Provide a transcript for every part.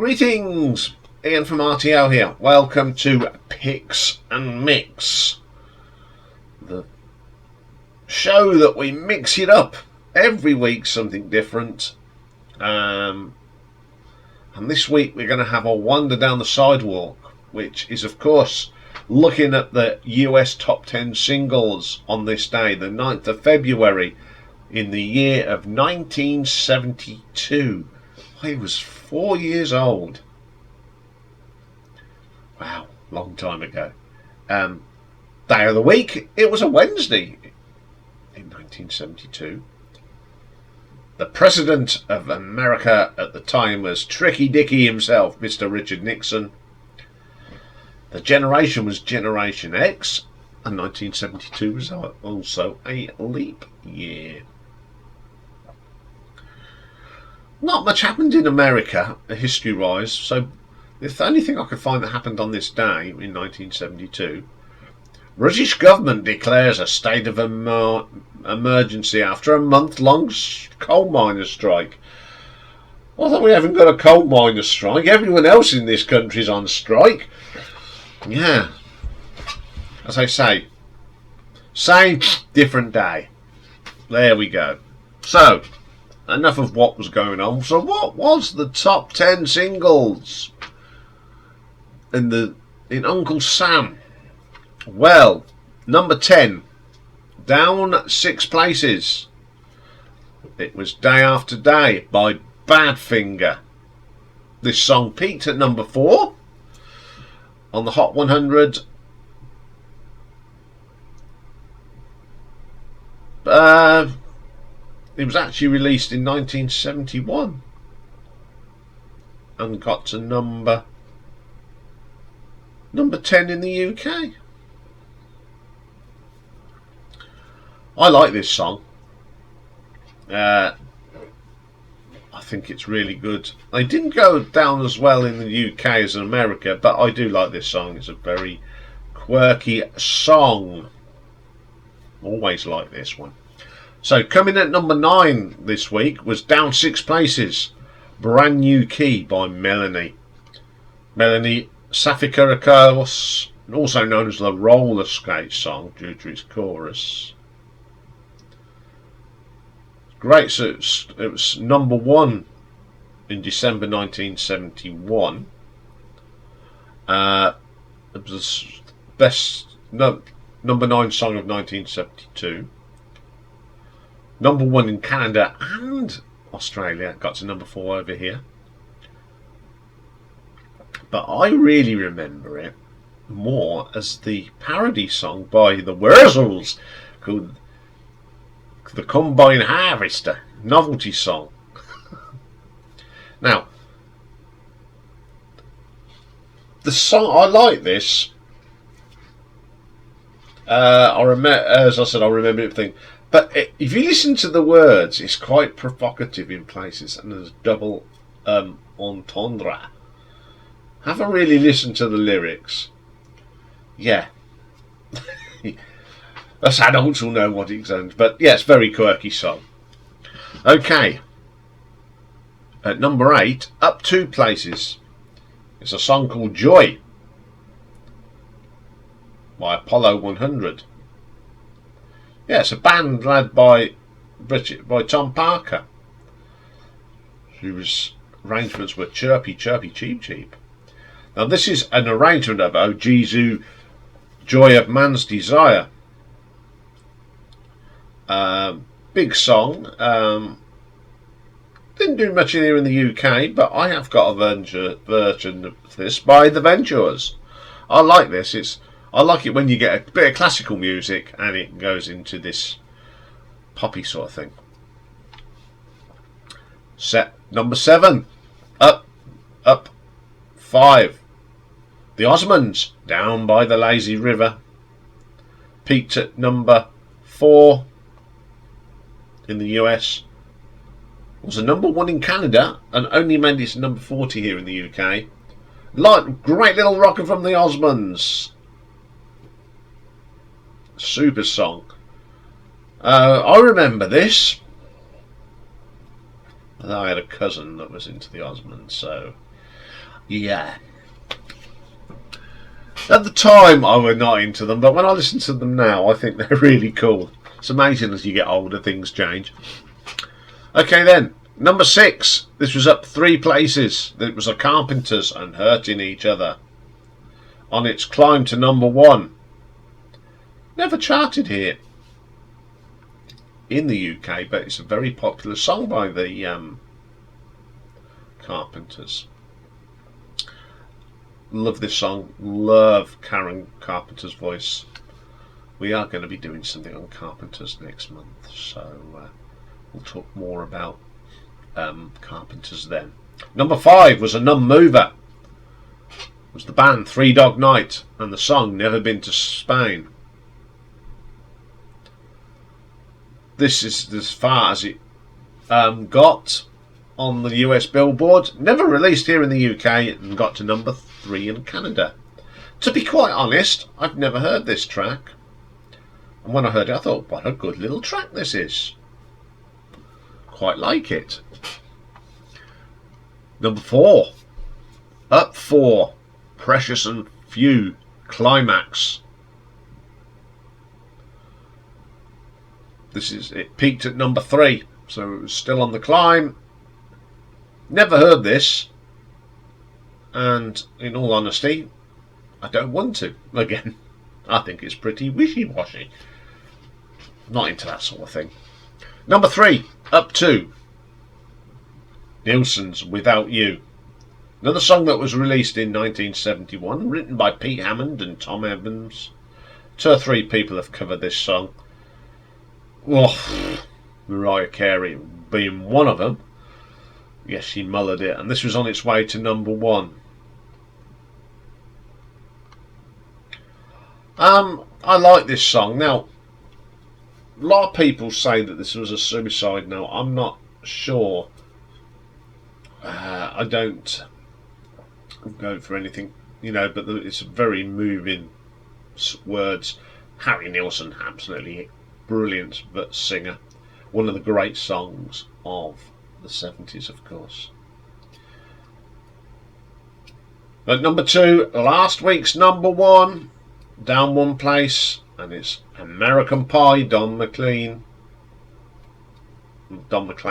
Greetings, Ian from RTO here. Welcome to Picks and Mix, the show that we mix it up every week, something different. And this week we're going to have a wander down the sidewalk, which is of course looking at the US top 10 singles on this day, the 9th of February in the year of 1972. I was 4 years old. Wow, long time ago. Day of the week, it was a Wednesday in 1972. The President of America at the time was Tricky Dicky himself, Mr. Richard Nixon. The generation was Generation X, and 1972 was also a leap year. Not much happened in America, history-wise, so the only thing I could find that happened on this day in 1972, British government declares a state of emergency after a month-long coal miners' strike. I thought we haven't got a coal miners' strike. Everyone else in this country's on strike. Yeah. As I say, same, different day. There we go. So, enough of what was going on. So what was the top 10 singles in Uncle Sam? Well, number 10, down 6 places. It was Day After Day by Badfinger. This song peaked at number 4 on the Hot 100. It was actually released in 1971 and got to number 10 in the UK. I like this song. I think it's really good. They didn't go down as well in the UK as in America, but I do like this song. It's a very quirky song. Always like this one. So coming at number 9 this week was down 6 places, Brand New Key by Melanie. Melanie Safikakos, also known as the roller skate song due to its chorus. Great, so it was number 1 in December 1971. It was the best number 9 song of 1972. Number 1 in Canada and Australia. Got to number 4 over here. But I really remember it more as the parody song by the Wurzels called The Combine Harvester, novelty song. Now, the song, I like this. As I said, I remember everything. But if you listen to the words, it's quite provocative in places, and there's double entendre. Have a really listen to the lyrics. Yeah. Us adults will know what it sounds, but yeah, it's a very quirky song. Okay. At number 8, up 2 places. It's a song called Joy by Apollo 100. Yeah, it's a band led by Tom Parker, whose arrangements were Chirpy Chirpy Cheep Cheep. Now this is an arrangement of Oh Jesu, Joy of Man's Desire. Big song. Didn't do much here in the UK, but I have got a version of this by the Ventures. I like this. I like it when you get a bit of classical music and it goes into this poppy sort of thing. Set number 7. Up 5. The Osmonds, Down by the Lazy River. Peaked at number 4 in the US. Was a number 1 in Canada and only made it to number 40 here in the UK. Great little rocker from the Osmonds. Super song. I remember this. I had a cousin that was into the Osmonds, so Yeah. At the time, I was not into them, but when I listen to them now, I think they're really cool. It's amazing as you get older, things change. Okay then, number 6. This was up 3 places. It was the Carpenters and Hurting Each Other. On its climb to number 1. Never charted here in the UK, but it's a very popular song by the Carpenters. Love this song. Love Karen Carpenter's voice. We are going to be doing something on Carpenters next month, so we'll talk more about Carpenters then. Number 5 was a non-mover. It was the band Three Dog Night and the song Never Been to Spain. This is as far as it got on the US Billboard. Never released here in the UK and got to number 3 in Canada. To be quite honest, I've never heard this track. And when I heard it, I thought, what a good little track this is. Quite like it. Number 4. Up 4. Precious and Few. Climax. It peaked at number 3. So it was still on the climb. Never heard this. And in all honesty, I don't want to. Again, I think it's pretty wishy-washy. Not into that sort of thing. Number 3, up 2. Nilsson's Without You. Another song that was released in 1971, written by Pete Hammond and Tom Evans. 2 or 3 people have covered this song. Oh, Mariah Carey being one of them. Yes, she mullered it, and this was on its way to number 1. I like this song. Now, a lot of people say that this was a suicide note. I'm not sure. I don't go for anything, but it's very moving words. Harry Nilsson, absolutely brilliant singer. One of the great songs of the 70s, of course. At number 2, last week's number 1, down 1 place, and it's American Pie, Don McLean. Depends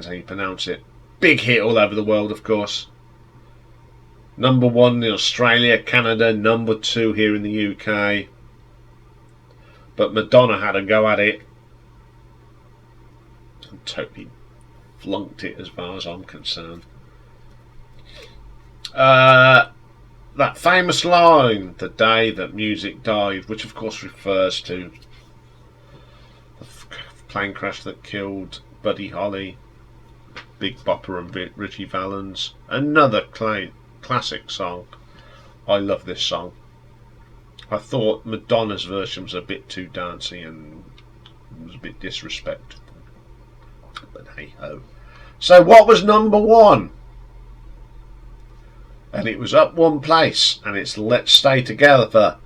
how you pronounce it. Big hit all over the world, of course. Number 1 in Australia, Canada, number 2 here in the UK. But Madonna had a go at it. And totally flunked it as far as I'm concerned. That famous line, the day that music died, which of course refers to the plane crash that killed Buddy Holly, Big Bopper and Richie Valens. Another classic song. I love this song. I thought Madonna's version was a bit too dancey and was a bit disrespectful. But hey ho. So what was number 1? And it was up 1 place, and it's Let's Stay Together,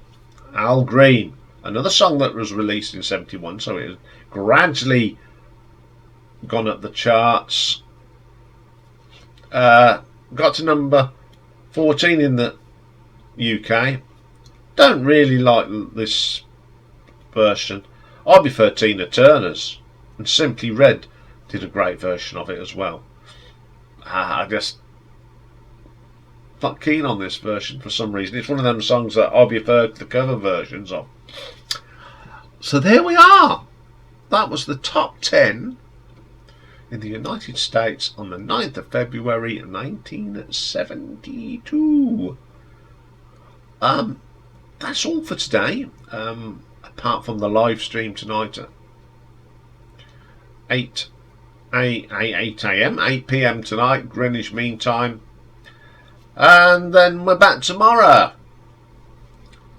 Al Green. Another song that was released in 71, so it has gradually gone up the charts. Got to number 14 in the UK. Don't really like this version. I prefer Tina Turner's, and Simply Red did a great version of it as well. I just not keen on this version for some reason. It's one of them songs that I prefer the cover versions of. So there we are. That was the top 10 in the United States on the 9th of February 1972. That's all for today. Apart from the live stream tonight at 8 a.m., 8 p.m. tonight, Greenwich Mean Time. And then we're back tomorrow.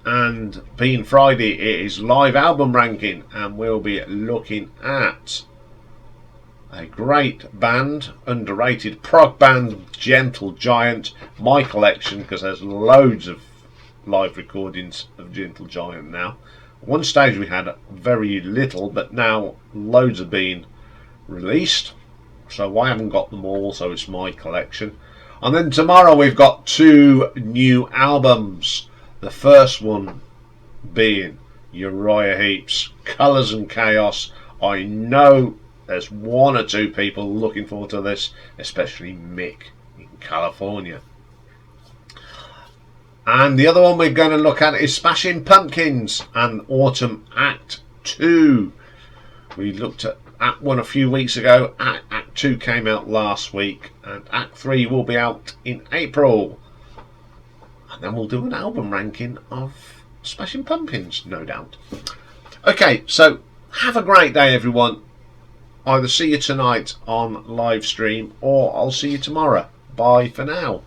And being Friday, it is live album ranking, and we'll be looking at a great band, underrated prog band, Gentle Giant. My collection, because there's loads of live recordings of Gentle Giant now. At one stage we had very little, but now loads are being released. So I haven't got them all, so it's my collection. And then tomorrow we've got 2 new albums. The first one being Uriah Heep's Colours and Chaos. I know there's 1 or 2 people looking forward to this, especially Mick in California. And the other one we're going to look at is Smashing Pumpkins and Autumn Act 2. We looked at Act 1 a few weeks ago. Act 2 came out last week, and Act 3 will be out in April. And then we'll do an album ranking of Smashing Pumpkins, no doubt. Okay, so have a great day, everyone. Either see you tonight on live stream, or I'll see you tomorrow. Bye for now.